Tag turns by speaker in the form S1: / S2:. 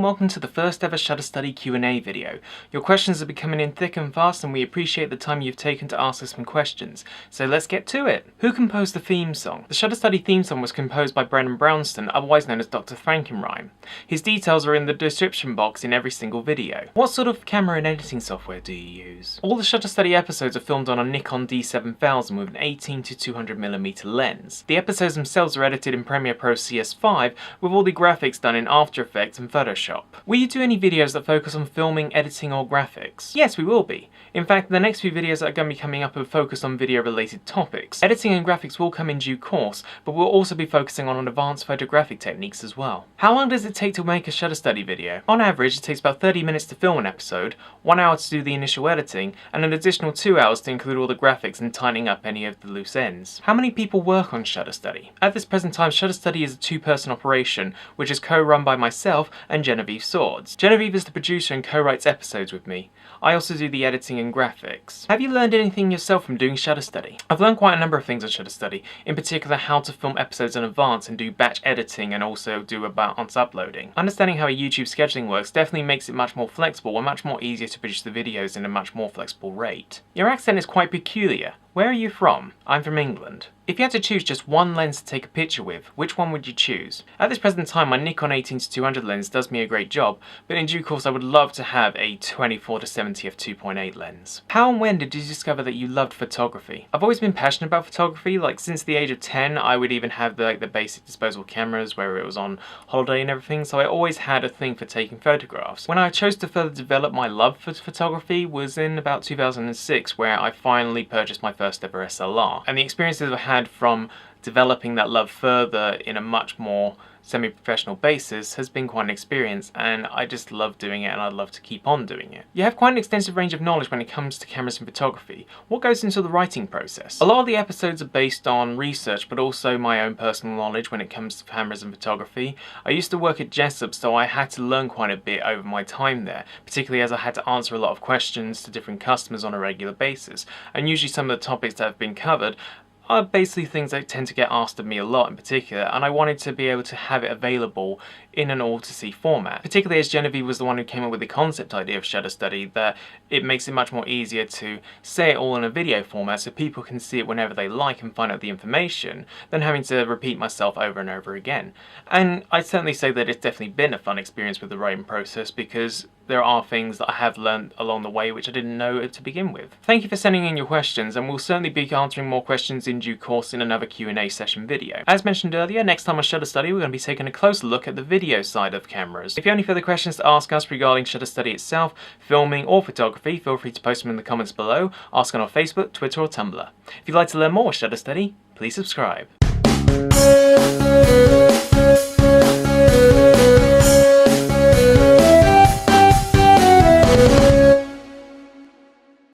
S1: and welcome to the first ever Shutter Study Q&A video. Your questions are becoming in thick and fast and we appreciate the time you've taken to ask us some questions. So let's get to it! Who composed the theme song? The Shutter Study theme song was composed by Brownson, otherwise known as Dr. Frankenrhyme. His details are in the description box in every single video. What sort of camera and editing software do you use? All the Shutter Study episodes are filmed on a Nikon D7000 with an 18-200mm lens. The episodes themselves are edited in Premiere Pro CS5 with all the graphics done in After Effects and Photoshop. Will you do any videos that focus on filming, editing or graphics? Yes, we will be. In fact, the next few videos that are going to be coming up are focused on video related topics. Editing and graphics will come in due course, but we'll also be focusing on advanced photographic techniques as well. How long does it take to make a Shutter Study video? On average, it takes about 30 minutes to film an episode, 1 hour to do the initial editing, and an additional 2 hours to include all the graphics and tightening up any of the loose ends. How many people work on Shutter Study? At this present time, Shutter Study is a two-person operation, which is co-run by myself and Genevieve Swords. Genevieve is the producer and co-writes episodes with me. I also do the editing and graphics. Have you learned anything yourself from doing Shutter Study? I've learned quite a number of things on Shutter Study, in particular how to film episodes in advance and do batch editing and also do advanced uploading. Understanding how a YouTube scheduling works definitely makes it much more flexible and much more easier to produce the videos in a much more flexible rate. Your accent is quite peculiar. Where are you from? I'm from England. If you had to choose just one lens to take a picture with, which one would you choose? At this present time, my Nikon 18-200 lens does me a great job, but in due course I would love to have a 24-70 f2.8 lens. How and when did you discover that you loved photography? I've always been passionate about photography, like since the age of 10 I would even have the basic disposable cameras where it was on holiday and everything, so I always had a thing for taking photographs. When I chose to further develop my love for photography was in about 2006, where I finally purchased my first ever SLR, and the experiences I had from developing that love further in a much more semi-professional basis has been quite an experience, and I just love doing it and I'd love to keep on doing it. You have quite an extensive range of knowledge when it comes to cameras and photography. What goes into the writing process? A lot of the episodes are based on research but also my own personal knowledge when it comes to cameras and photography. I used to work at Jessup, so I had to learn quite a bit over my time there, particularly as I had to answer a lot of questions to different customers on a regular basis, and usually some of the topics that have been covered are basically things that tend to get asked of me a lot in particular, and I wanted to be able to have it available in an all-to-see format. Particularly as Genevieve was the one who came up with the concept idea of Shutter Study, that it makes it much more easier to say it all in a video format so people can see it whenever they like and find out the information, than having to repeat myself over and over again. And I'd certainly say that it's definitely been a fun experience with the writing process, because there are things that I have learned along the way which I didn't know to begin with. Thank you for sending in your questions, and we'll certainly be answering more questions in due course in another Q&A session video. As mentioned earlier, next time on Shutter Study we're going to be taking a closer look at the video side of cameras. If you have any further questions to ask us regarding Shutter Study itself, filming or photography, feel free to post them in the comments below, ask on our Facebook, Twitter or Tumblr. If you'd like to learn more Shutter Study, please subscribe.